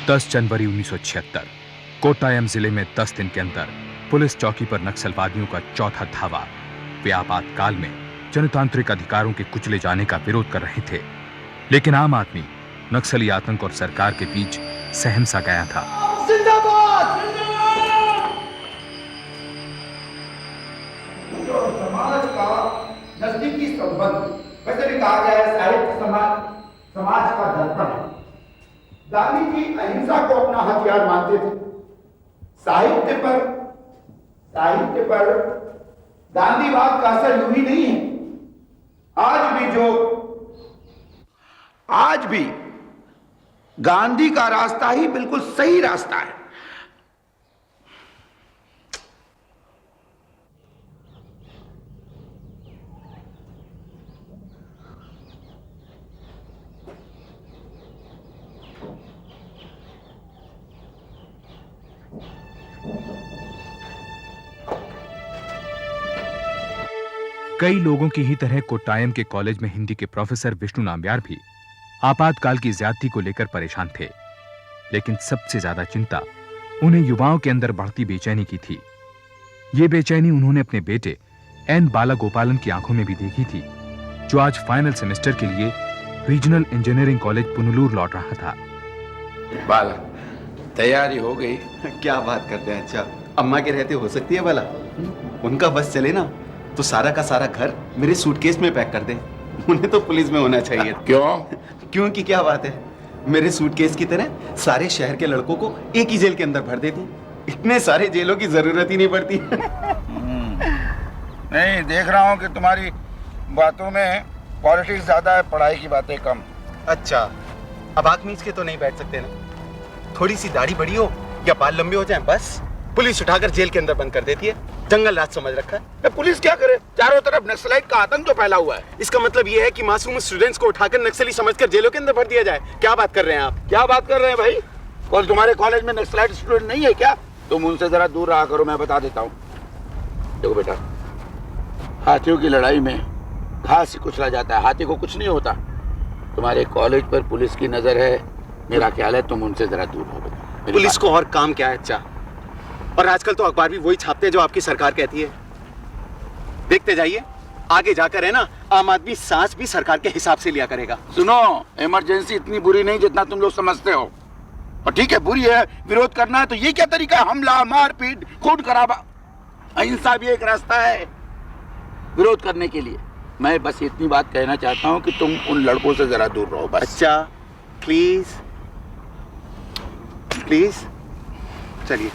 10 जनवरी 1976 कोट्टायम जिले में 10 दिन के अंदर पुलिस चौकी पर नक्सलवादियों का चौथा धावा। वे आपातकाल में जनतांत्रिक अधिकारों के कुचले जाने का विरोध कर रहे थे, लेकिन आम आदमी नक्सली आतंक और सरकार के बीच सहम सा गया था। जिंदाबाद! जो समाज का नजदीकी संबंध, वैसे भी कहा गया है साहित्य समाज का दर्पण है। गांधी जी अहिंसा को अपना हथियार मानते थे। साहित्य पर गांधीवाद का असर यूं ही नहीं है। आज भी गांधी का रास्ता ही बिल्कुल सही रास्ता है। कई लोगों की ही तरह कोट्टायम के कॉलेज में हिंदी के प्रोफेसर विष्णु नाम्बियार भी आपातकाल की ज्यादती को लेकर परेशान थे, लेकिन सबसे ज्यादा चिंता उन्हें युवाओं के अंदर बढ़ती बेचैनी की थी। ये बेचैनी उन्होंने अपने बेटे एन बालागोपालन की आंखों में भी देखी थी, जो आज फाइनल सेमेस्टर के लिए रीजनल इंजीनियरिंग कॉलेज पुनलूर लौट रहा था। बाला, तैयारी हो गई? क्या बात करते हैं? अच्छा, अम्मा के रहते हो सकती है बाला? उनका बस चले ना तो सारा का सारा घर मेरे सूटकेस में पैक कर दे। उन्हें तो पुलिस में होना चाहिए। क्यों की क्या बात है, मेरे सूटकेस की तरह सारे शहर के लड़कों को एक ही जेल के अंदर भर देती। इतने सारे जेलों की जरूरत ही नहीं पड़ती। नहीं, देख रहा हूँ कि तुम्हारी बातों में पॉलिटिक्स ज्यादा है, पढ़ाई की बातें कम। अच्छा, अब आंख मीच के तो नहीं बैठ सकते ना? थोड़ी सी दाढ़ी बड़ी हो या बाल लंबे हो जाएं, बस पुलिस उठाकर जेल के अंदर बंद कर देती है। जंगल राज समझ रखा है। पुलिस क्या करे? चारों तरफ नक्सलाइट का आतंक जो फैला हुआ है। इसका मतलब ये है कि मासूम स्टूडेंट्स को उठाकर नक्सली समझकर जेलों के अंदर भर दिया जाए। क्या बात कर रहे हैं आप? क्या बात कर रहे हैं भाई? कौन तुम्हारे कॉलेज में नक्सलाइट स्टूडेंट नहीं है क्या? तुम उनसे जरा दूर रहा करो, मैं बता देता हूँ। देखो बेटा, हाथियों की लड़ाई में घास ही कुचला जाता है, हाथी को कुछ नहीं होता। तुम्हारे कॉलेज पर पुलिस की नजर है, मेरा ख्याल है तुम उनसे जरा दूर हो। पुलिस को और काम क्या है? अच्छा, और आजकल तो अखबार भी वही छापते हैं जो आपकी सरकार कहती है। देखते जाइए, आगे जाकर है ना, आम आदमी सांस भी सरकार के हिसाब से लिया करेगा। सुनो, इमरजेंसी इतनी बुरी नहीं जितना तुम लोग समझते हो। और ठीक है, बुरी है, विरोध करना है तो ये क्या तरीका है? हमला, मारपीट, खून खराबा। अहिंसा भी एक रास्ता है विरोध करने के लिए। मैं बस इतनी बात कहना चाहता हूँ कि तुम उन लड़कों से जरा दूर रहो बस। अच्छा, प्लीज प्लीज चलिए।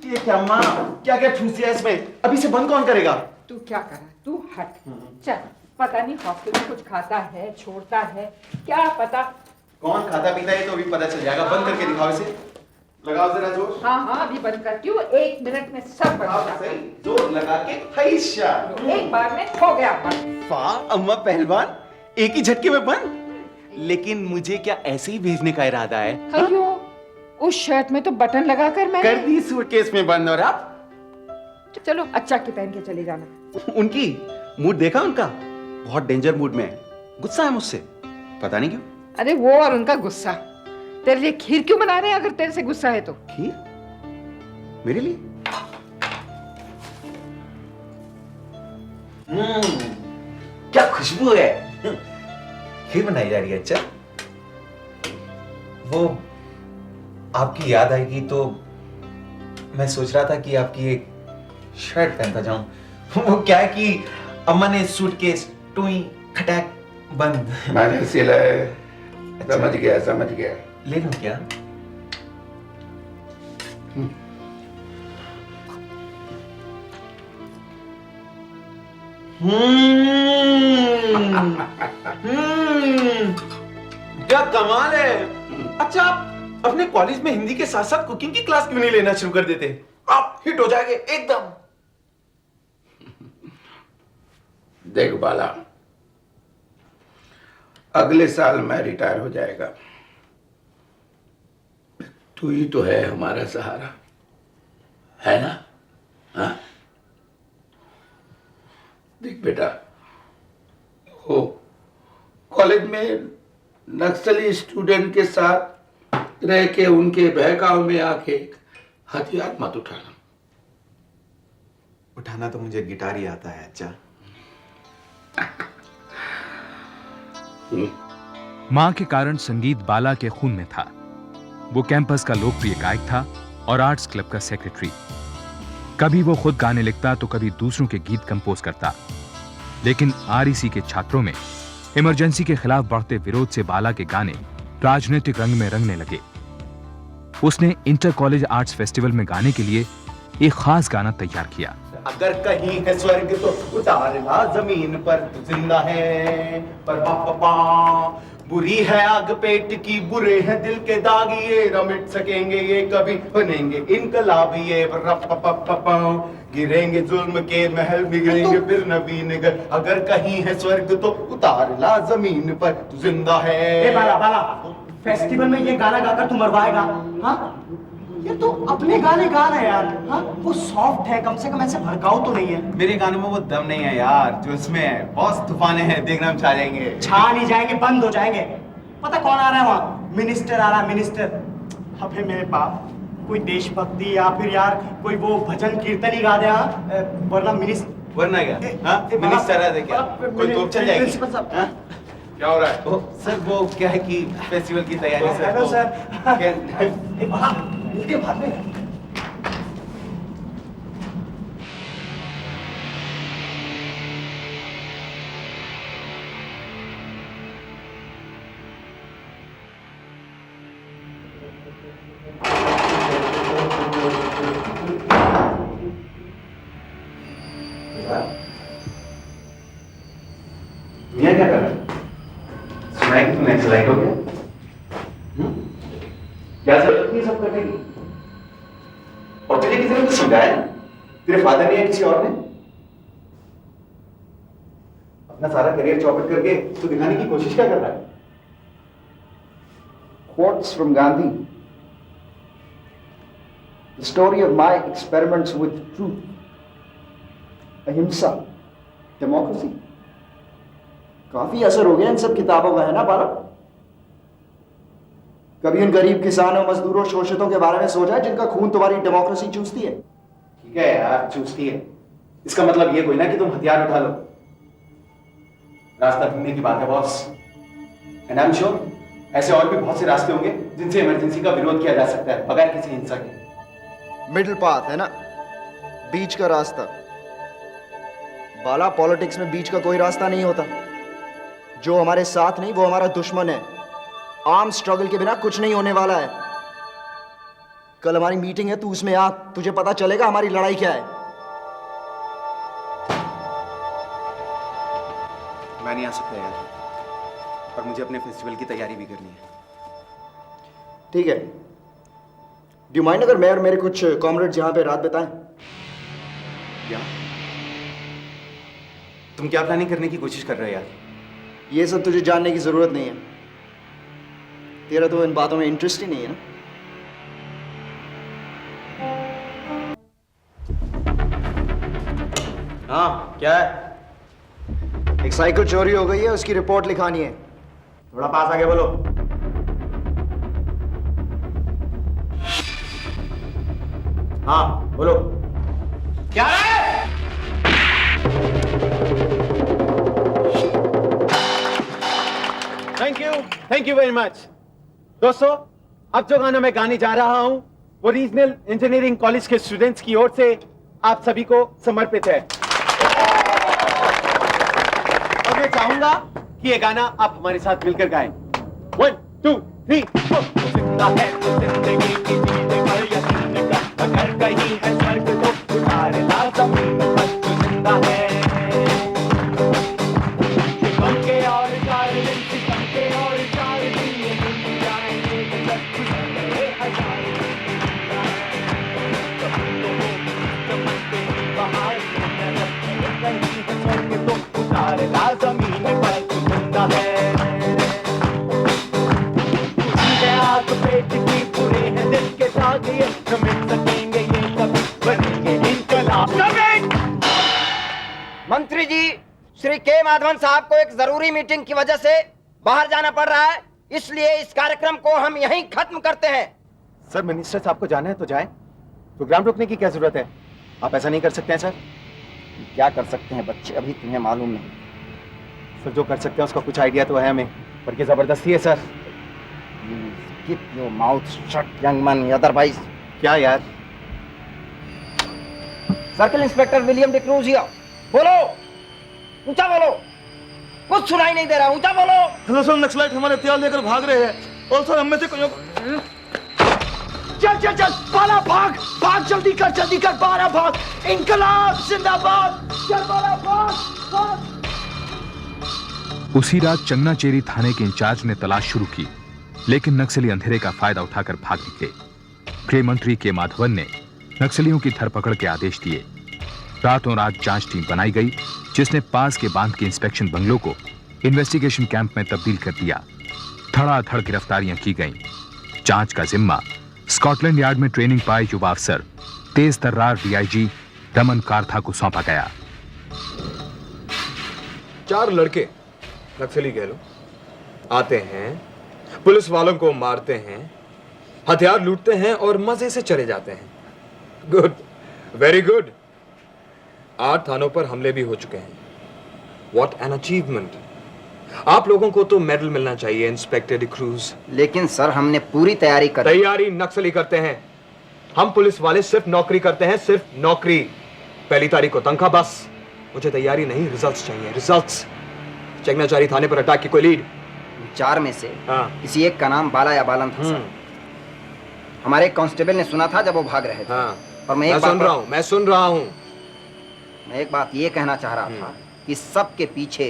ये क्या माँ, क्या क्या ठूसी है इसमें? अभी से बंद कौन करेगा? तू क्या कर रहा है? तू हट। चल, पता नहीं हॉस्टल में कुछ खाता है, छोड़ता है, क्या पता। कौन खाता पीता है तो अभी पता चल जाएगा। बंद करके दिखाओ इसे। लगाओ जरा जोर। हाँ हाँ, अभी बंद करती हूँ। 1 मिनट में सब बंद हो जाता है। जोर लगा के हैशा। एक बार में हो गया बंद। वाह अम्मा पहलवान, एक ही झटके में बंद। लेकिन मुझे क्या ऐसे ही भेजने का इरादा है? अयो, उस शर्ट में तो बटन लगाकर मैं कर दी सूटकेस में बंद। और आप चलो अच्छा की पहन के चले जाना। उनकी मूड देखा उनका? बहुत डेंजर मूड में है, गुस्सा है मुझसे, पता नहीं क्यों। अरे वो और उनका गुस्सा। तेरे लिए खीर क्यों बना रहे हैं अगर तेरे से गुस्सा है तो? खीर? मेरे लिए? क्या खुशबू है। खीर बनाई जा रही है। अच्छा, वो आपकी याद आएगी तो मैं सोच रहा था कि आपकी एक शर्ट पहनता जाऊं। वो क्या है कि अम्मा ने सूटकेस टुई खटाक बंद। मैंने सिलाए। समझ गया। ले लूं क्या? क्या कमाल है। अच्छा, आप अपने कॉलेज में हिंदी के साथ साथ कुकिंग की क्लास क्यों नहीं लेना शुरू कर देते? आप हिट हो जाएंगे एकदम। देख बाला, अगले साल मैं रिटायर हो जाएगा। तू ही तो है हमारा सहारा, है ना? हाँ? बेटा, वो कॉलेज में नक्सली स्टूडेंट के साथ रह के उनके बहकाव में आके हथियार मत उठाना। उठाना तो मुझे गिटार ही आता है अच्छा। मां के कारण संगीत बाला के खून में था। वो कैंपस का लोकप्रिय गायक था और आर्ट्स क्लब का सेक्रेटरी। कभी वो खुद गाने लिखता तो कभी दूसरों के गीत कंपोज करता। लेकिन आरईसी के छात्रों में इमरजेंसी के खिलाफ बढ़ते विरोध से बाला के गाने राजनीतिक रंग में रंगने लगे। उसने इंटर कॉलेज आर्ट्स फेस्टिवल में गाने के लिए एक खास गाना तैयार किया। अगर कहीं है स्वर्ग तो उतारना जमीन पर, तू जिंदा है पर पापा, बुरी है आग पेट की, बुरे हैं दिल के दाग, ये न मिट सकेंगे ये कभी, बनेंगे इनकलाबी ये रप्पा, गिरेंगे जुल्म के महल, बिगड़ेंगे फिर नवीन घर। अगर कहीं है स्वर्ग तो उतारना जमीन पर, तू जिंदा है। ए बाला बाला, फेस्टिवल में ये गाना गाकर तू मरवाएगा? हाँ, ये तो अपने गाने गा रहा है यार। हाँ, वो सॉफ्ट है, कम से कम ऐसे भड़काऊ तो नहीं है। मेरे गानों में वो दम नहीं है यार जो इसमें है। बहुत तूफाने हैं, देखना हम छा जाएंगे। छा नहीं जाएंगे, बंद हो जाएंगे। पता कौन आ रहा है वहाँ? मिनिस्टर आ रहा है, मिनिस्टर। अबे मेरे बाप, कोई देशभक्ति या फिर यार कोई वो भजन कीर्तन ही गा दे। वरना वरना क्या? हाँ, मिनिस्टर है क्या? कोई तोप चल जाएगी? क्या हो रहा है? सर वो क्या है कि फेस्टिवल की तैयारी सर। Hello sir. मिलके भाग में। दुनिया क्या कर रहा है? सुना है कि तुम एक्सलाइट हो गया? क्या जरूरत नहीं सब करने की? और तुझे किसी ने कुछ समझाया? तेरे फादर ने या किसी और ने? अपना सारा करियर चौपट करके तू दिखाने की कोशिश क्या कर रहा है? Quotes from Gandhi. The story of my experiments with truth, ahimsa, democracy. काफी असर हो गया इन सब किताबों का, है ना बाला? कभी उन गरीब किसानों, मजदूरों, शोषितों के बारे में सोचा है जिनका खून तुम्हारी डेमोक्रेसी चूसती है? ठीक है यार, चूसती है। इसका मतलब ये कोई ना कि तुम हथियार उठा लो। रास्ता ढूंढने की बात है boss. And I am sure ऐसे और भी बहुत से रास्ते होंगे जिनसे इमरजेंसी का विरोध किया जा सकता है बगैर किसी हिंसा के। मिडिल पाथ है ना, बीच का रास्ता। बाला, पॉलिटिक्स में बीच का कोई रास्ता नहीं होता। जो हमारे साथ नहीं वो हमारा दुश्मन है। आर्म स्ट्रगल के बिना कुछ नहीं होने वाला है। कल हमारी मीटिंग है, तू उसमें आ, तुझे पता चलेगा हमारी लड़ाई क्या है। मैं नहीं आ सकता यार, और मुझे अपने फेस्टिवल की तैयारी भी करनी है। ठीक है, डू यू माइंड अगर मैं और मेरे कुछ कॉमरेड्स यहाँ पे रात बिताएं? क्या? तुम क्या प्लानिंग करने की कोशिश कर रहे हो यार? ये सब तुझे जानने की जरूरत नहीं है। तेरा तो इन बातों में इंटरेस्ट ही नहीं है ना। हाँ, क्या है? एक साइकिल चोरी हो गई है, उसकी रिपोर्ट लिखानी है। थोड़ा पास आके बोलो। हाँ बोलो। क्या है? Thank you very much. दोस्तों, अब जो गाना मैं गाने जा रहा हूं वो रीजनल इंजीनियरिंग कॉलेज के स्टूडेंट्स की ओर से आप सभी को समर्पित है। और मैं चाहूंगा कि ये गाना आप हमारे साथ मिलकर गाएं। 1 2 3 जिंदा है तो जिंदगी की चीजें पर यकीन कर, अगर कहीं है स्वर्ग तो उतारे ला जमीन पर, तो जिंदा है। जमीन पर जिंदा है। आग पेट की, बुरे हैं दिल के दाग, ये न मिट सकेंगे ये कभी, बनेंगे इनकलाब। मंत्री जी, श्री के माधवन साहब को एक जरूरी मीटिंग की वजह से बाहर जाना पड़ रहा है, इसलिए इस कार्यक्रम को हम यहीं खत्म करते हैं। सर मिनिस्टर साहब को जाना है तो जाए, प्रोग्राम रोकने की क्या जरूरत है? आप ऐसा नहीं कर सकते हैं सर? क्या कर सकते हैं बच्चे, अभी तुम्हें मालूम नहीं। सर जो कर सकते हैं उसका कुछ आइडिया तो है हमें, पर ये जबरदस्ती है sir. Keep your mouth shut, young man, otherwise. क्या यार? Circle inspector William D'Cruz here. बोलो, ऊंचा बोलो, कुछ सुनाई नहीं दे रहा, ऊंचा बोलो। हेलो सर, नक्सलाइट हमारे हथियार लेकर भाग रहे हैं और सर हम में से कोई चल चल चल, बाला भाग भाग, जल्दी कर बाला भाग। इंकलाब जिंदाबाद, चल बाला भाग भाग। उसी रात चंगनाचेरी थाने के इंचार्ज ने तलाश शुरू की, लेकिन नक्सली अंधेरे का फायदा उठाकर भाग निकले। गृह मंत्री के माधवन ने नक्सलियों की धरपकड़ के आदेश दिए। रातों रात जांच टीम बनाई गई, जिसने पास के बांध के इंस्पेक्शन बंगलों को इन्वेस्टिगेशन कैंप में तब्दील कर दिया। धड़ाधड़ गिरफ्तारियां की गईं। जांच का जिम्मा स्कॉटलैंड यार्ड में ट्रेनिंग पाए युवा अफसर तेज तर्रार डीआईजी रमन काथा को सौंपा गया। 4 लड़के नक्सली कह लो आते हैं, पुलिस वालों को मारते हैं, हथियार लूटते हैं और मजे से चले जाते हैं। Good, very good. 8 थानों पर हमले भी हो चुके हैं। What an achievement. आप लोगों को तो मेडल मिलना चाहिए इंस्पेक्टर डिक्रूज। लेकिन सर हमने पूरी तैयारी कर। तैयारी नक्सली करते हैं, हम पुलिस वाले सिर्फ नौकरी करते हैं, सिर्फ नौकरी। पहली तारीख को तनख्वाह बस। मुझे तैयारी नहीं, रिजल्ट्स चाहिए, रिजल्ट्स। चंगनाचेरी थाने पर अटैक की कोई लीड? 4 में से किसी एक का नाम बाला या बालन था सर। हमारे कांस्टेबल ने सुना था जब वो भाग रहे थे। और मैं सुन रहा हूं। मैं एक बात ये कहना चाह रहा था कि सबके पीछे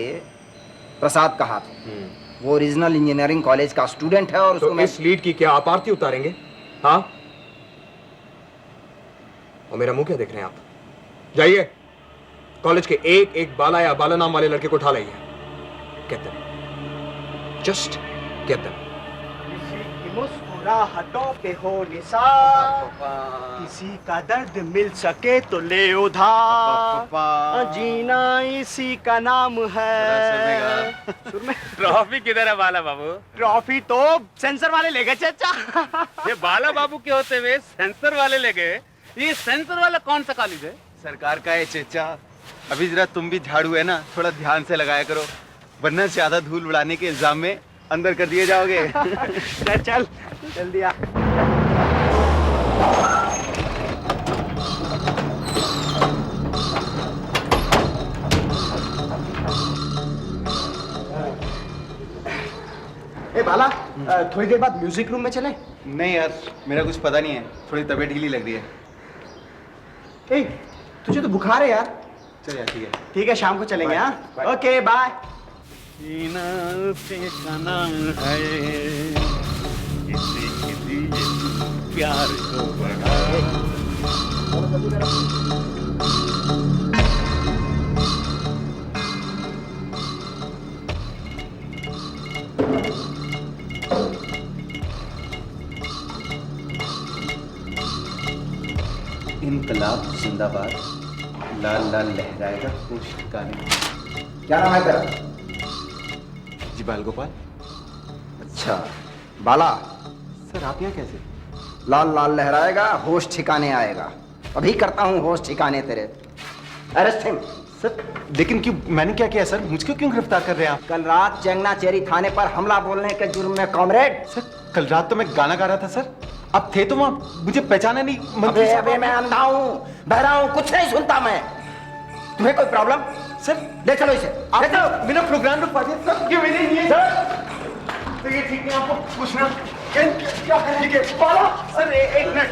प्रसाद का हाथ है। वो ओरिजिनल इंजीनियरिंग कॉलेज का स्टूडेंट है और उसको तो इस लीड की क्या आप आरती उतारेंगे? हाँ, और मेरा मुंह क्या देख रहे हैं आप? जाइए कॉलेज के एक बाला या बाला नाम वाले लड़के को उठा लाइए। Get them. Just get them. किसी की मुस्कुराहटों पे हो निसार, किसी का दर्द मिल सके तो ले उधार, जीना इसी का नाम है। ट्रॉफी किधर है बाला बाबू? ट्रॉफी तो सेंसर वाले ले गए चाचा। ये बाला बाबू के होते हुए सेंसर वाले ले गए। ये सेंसर वाला कौन सा कॉलेज है? सरकार का है चेचा। अभी जरा तुम भी झाड़ू है ना, थोड़ा ध्यान से लगाया करो, वरना ज्यादा धूल उड़ाने के इल्जाम में अंदर कर दिए जाओगे। चल जल्दी आ। ए बाला, थोड़ी देर बाद म्यूजिक रूम में चले? नहीं यार, मेरा कुछ पता नहीं है, थोड़ी तबीयत ढीली लग रही है। ए, तुझे तो बुखार है यार। चल यार, ठीक है। ठीक है, शाम को चलेंगे। हाँ, ओके बाय। प्यार को बढ़ाए। इनकलाब जिंदाबाद, लाल लाल लहराएगा होश ठिकाने। क्या नाम है तेरा? जी बाल गोपाल। अच्छा बाला। सर आप यहाँ कैसे? लाल लाल लहराएगा, होश ठिकाने आएगा। अभी करता हूँ होश ठिकाने तेरे। Arrest him. सर लेकिन क्यों, मैंने क्या किया सर? मुझको क्यों गिरफ्तार कर रहे हैं आप? कल रात चंगनाचेरी थाने पर हमला बोलने के जुर्म में कॉमरेड। सर कल रात तो मैं गाना गा रहा था सर, आप थे तो वहाँ, मुझे पहचाना नहीं। अबे मैं अंधा हूँ, बहरा हूँ, कुछ नहीं सुनता मैं। तुम्हें कोई प्रॉब्लम? सर ले चलो इसे, ले चलो। बिना प्रोग्राम रुक पाते सर, क्यों मेरे लिए तो ये ठीक है, आपको पूछना क्या है? बाला सर, एक मिनट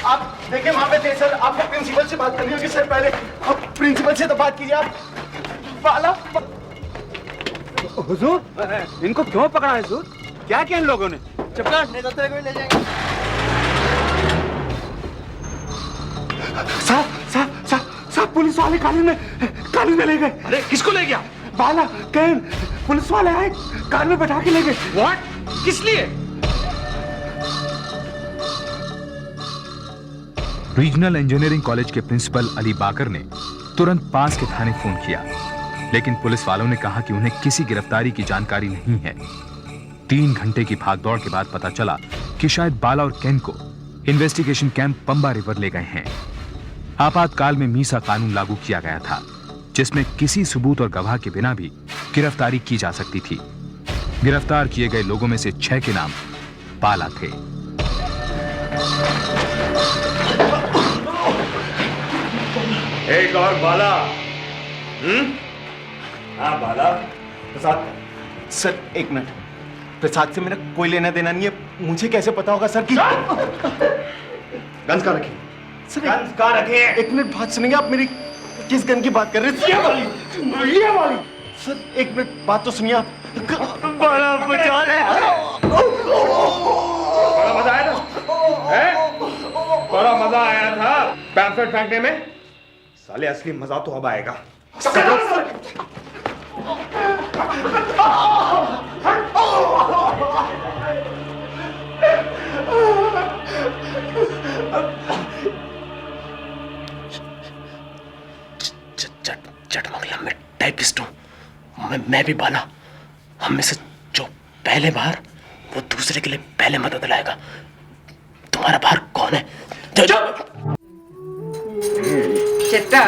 आप देखिए, वहां पे थे सर। आपको प्रिंसिपल से बात करनी होगी सर। पहले आप प्रिंसिपल से तो बात कीजिए आप। बाला। हुजूर, इनको क्यों पकड़ा है हुजूर? क्या किया इन लोगों ने? चपका नहीं तो ले जाएंगे। साहब पुलिस वाले कानून में ले गए। अरे किसको ले गया? बाला कैन, पुलिस वाले आए, कार में बैठा के ले गए। व्हाट? किस लिए? रीजनल इंजीनियरिंग कॉलेज के प्रिंसिपल अली बाकर ने तुरंत पास के थाने फोन किया। लेकिन पुलिस वालों ने कहा कि उन्हें किसी गिरफ्तारी की जानकारी नहीं है। 3 घंटे की भागदौड़ के बाद पता चला कि शायद बाला और केन को इन्वेस्टिगेशन कैंप पंबा रिवर ले गए हैं। आपातकाल में मीसा कानून लागू किया गया था, जिसमें किसी सबूत और गवाह के बिना भी गिरफ्तारी की जा सकती थी। गिरफ्तार किए गए लोगों में से 6 के नाम बाला थे। एक और बाला। हाँ बाला। प्रसाद सर, एक मिनट। प्रसाद से मेरा कोई लेना देना नहीं है। मुझे कैसे पता होगा सर कि गन्स कहाँ रखे सर? गन्स कहाँ रखे हैं? एक मिनट बात सुनेंगे आप मेरी? किस गन की बात कर रहे हैं? ये वाली सर, एक मिनट बात तो सुनिए आप। बड़ा बचा बड़ा मजा आया था, बड़ा मजा आया था पैम्फलेट फेंकने में। साले असली मजा तो अब आएगा। चटमंगला में टाइपिस्ट हूँ मैं भी बाला। हम में से जो पहले बार वो दूसरे के लिए पहले मदद लाएगा। तुम्हारा बाहर कौन है? चिट्टा,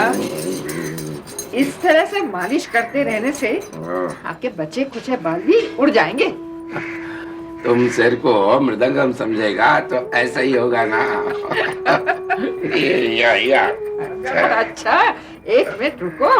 इस तरह से मालिश करते रहने से आपके बचे कुछ बाल भी उड़ जाएंगे। तुम सिर को मृदंगम समझेगा तो ऐसा ही होगा ना। या। अच्छा, एक मिनट रुको।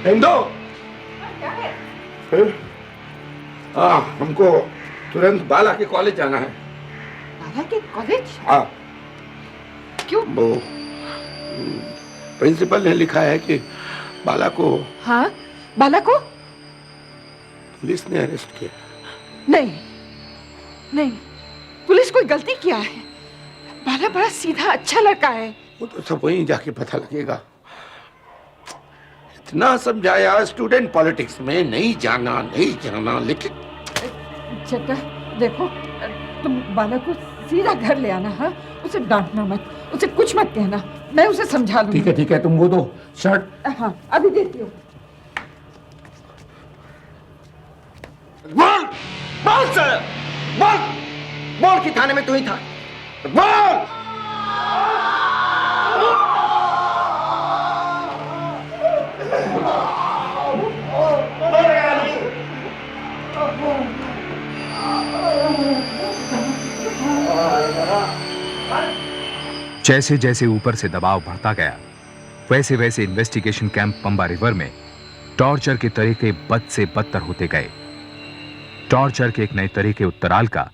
हिंदो, हमको तुरंत बाला के कॉलेज जाना है। बाला के कॉलेज? हाँ। क्यों? वो प्रिंसिपल ने लिखा है कि बाला को। हाँ, बाला को पुलिस ने अरेस्ट किया। नहीं, पुलिस कोई गलती किया है। बाला बड़ा सीधा अच्छा लड़का है। वो तो सब वहीं जाके पता लगेगा। इतना समझाया स्टूडेंट पॉलिटिक्स में नहीं जाना, लेकिन चट्टा देखो, तुम बाला को सीधा घर ले आना। हाँ, उसे डांटना मत, उसे कुछ मत कहना, मैं उसे समझा लूंगी। ठीक है, तुम वो दो शर्ट। हाँ, अभी देती हूँ। बोल सर, बोल कि थाने में तू ही था। बोल। जैसे जैसे ऊपर से दबाव बढ़ता गया, वैसे वैसे इन्वेस्टिगेशन कैंप पंबा रिवर में टॉर्चर के तरीके बद से बदतर होते गए। टॉर्चर के एक नए तरीके उत्तराल का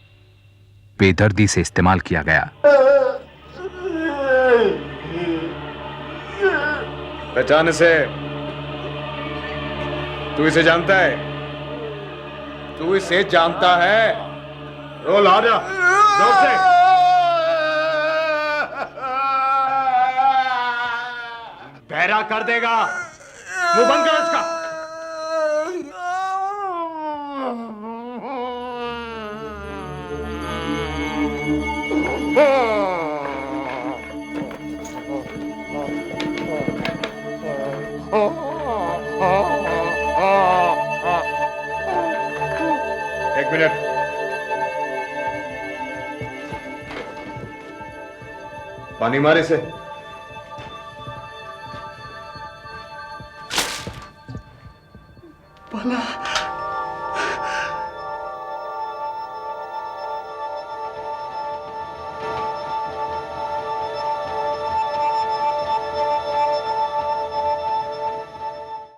बेदर्दी से इस्तेमाल किया गया। पहचान से तू इसे जानता है? तू इसे जानता है? रोल आ जा, जोर से। बहरा कर देगा, मुंह बंद कर उसका। एक मिनट। पानी मारे से